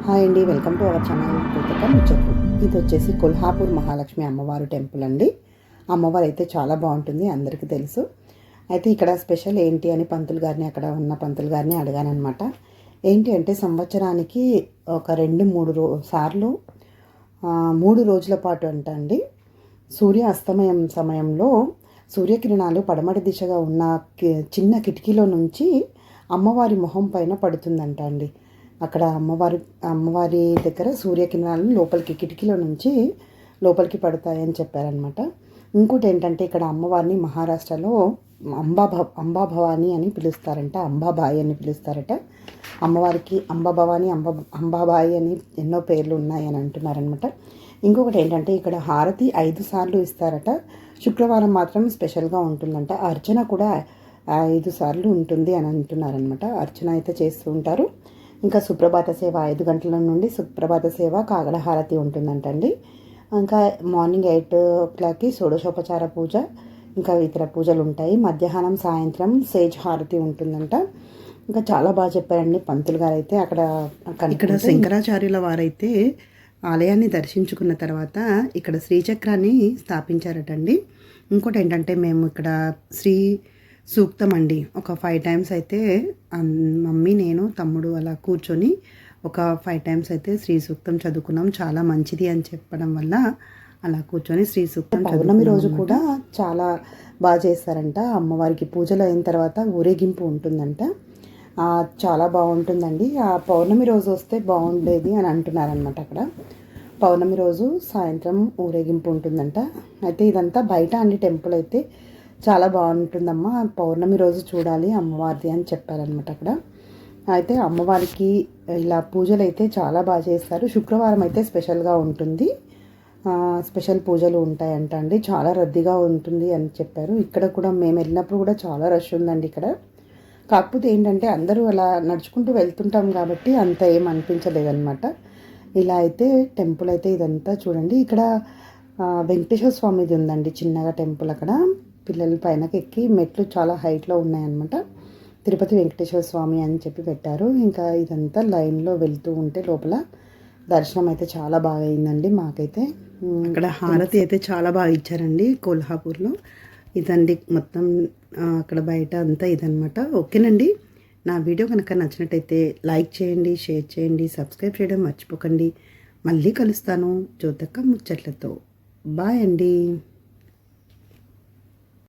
Hi అండి, welcome to our channel Jyothika ముచ్చట్లు. ఇది వచ్చేసి కొల్హాపూర్ మహాలక్ష్మి అమ్మవారు టెంపుల్ అండి. అమ్మవారు అయితే చాలా బాగుంటుంది, అందరికీ తెలుసు. అయితే ఇక్కడ స్పెషల్ ఏంటి అని పంతులు గారిని, అక్కడ ఉన్న పంతులు గారిని అడిగానమాట. ఏంటి అంటే సంవత్సరానికి ఒక 2-3 సార్లు 3 రోజుల పాటు అండి సూర్య అస్తమయం సమయంలో సూర్యకిరణాలు పడమటి దిశగా ఉన్న చిన్న కిటికీలో నుంచి అమ్మవారి మొహం పైన పడుతుందంట అండి. అక్కడ అమ్మవారి దగ్గర సూర్యకిరణాలు లోపలికి కిటికీలో నుంచి లోపలికి పడతాయని చెప్పారనమాట. ఇంకోటి ఏంటంటే ఇక్కడ అమ్మవారిని మహారాష్ట్రలో అంబాభవాని అని పిలుస్తారంట, అంబాబాయి అని పిలుస్తారట. అమ్మవారికి అంబాభవాని, అంబాబాయి అని ఎన్నో పేర్లు ఉన్నాయని అంటున్నారనమాట. ఇంకొకటి ఏంటంటే ఇక్కడ హారతి 5 సార్లు ఇస్తారట. శుక్రవారం మాత్రం స్పెషల్గా ఉంటుందంట. అర్చన కూడా 5 సార్లు ఉంటుంది అని అంటున్నారనమాట. అర్చన అయితే చేస్తూ ఉంటారు. ఇంకా సుప్రభాత సేవ 5 గంటల నుండి సుప్రభాత సేవ, కాగడ హారతి ఉంటుందంటండి. ఇంకా మార్నింగ్ 8 o'clockకి షోడశోపచార పూజ, ఇంకా ఇతర పూజలు ఉంటాయి. మధ్యాహ్నం సాయంత్రం సేజ్ హారతి ఉంటుందంట. ఇంకా చాలా బాగా చెప్పారండి పంతులు గారు అయితే. ఇక్కడ శంకరాచార్యుల వారైతే ఆలయాన్ని దర్శించుకున్న తర్వాత ఇక్కడ శ్రీచక్రాన్ని స్థాపించారటండి. ఇంకోటి ఏంటంటే మేము ఇక్కడ శ్రీ సూక్తం అండి ఒక 5 times అయితే మమ్మీ, నేను, తమ్ముడు అలా కూర్చొని ఒక 5 times అయితే శ్రీ సూక్తం చదువుకున్నాం. చాలా మంచిది అని చెప్పడం వల్ల అలా కూర్చొని శ్రీ సూక్తం. పౌర్ణమి రోజు కూడా చాలా బాగా చేస్తారంట. అమ్మవారికి పూజలు అయిన తర్వాత ఊరేగింపు ఉంటుందంట. చాలా బాగుంటుందండి. ఆ పౌర్ణమి రోజు వస్తే బాగుండేది అని అంటున్నారనమాట. అక్కడ పౌర్ణమి రోజు సాయంత్రం ఊరేగింపు ఉంటుందంట. అయితే ఇదంతా బయట అండి. టెంపుల్ అయితే చాలా బాగుంటుందమ్మా, పౌర్ణమి రోజు చూడాలి అమ్మవారిది అని చెప్పారనమాట అక్కడ. అయితే అమ్మవారికి ఇలా పూజలు అయితే చాలా బాగా చేస్తారు. శుక్రవారం అయితే స్పెషల్గా ఉంటుంది, స్పెషల్ పూజలు ఉంటాయంట అండి. చాలా రద్దీగా ఉంటుంది అని చెప్పారు. ఇక్కడ కూడా మేము వెళ్ళినప్పుడు కూడా చాలా రష్ ఉందండి ఇక్కడ. కాకపోతే ఏంటంటే అందరూ అలా నడుచుకుంటూ వెళ్తుంటాం కాబట్టి అంత ఏం అనిపించలేదన్నమాట. ఇలా అయితే టెంపుల్ అయితే ఇదంతా చూడండి. ఇక్కడ వెంకటేశ్వర స్వామిది ఉందండి చిన్నగా టెంపుల్. అక్కడ పిల్లల పైనకి ఎక్కి మెట్లు చాలా హైట్లో ఉన్నాయన్నమాట. తిరుపతి వెంకటేశ్వర స్వామి అని చెప్పి పెట్టారు. ఇంకా ఇదంతా లైన్లో వెళ్తూ ఉంటే లోపల దర్శనం అయితే చాలా బాగా అయిందండి మాకైతే. అక్కడ హారతి అయితే చాలా బాగా ఇచ్చారండి కొల్హాపూర్లో. ఇదండి మొత్తం అక్కడ బయట అంతా ఇదనమాట. ఓకేనండి, నా వీడియో కనుక నచ్చినట్టయితే లైక్ చేయండి, షేర్ చేయండి, సబ్స్క్రైబ్ చేయడం మర్చిపోకండి. మళ్ళీ కలుస్తాను జ్యోతిక ముచ్చట్లతో. బాయ్ అండి.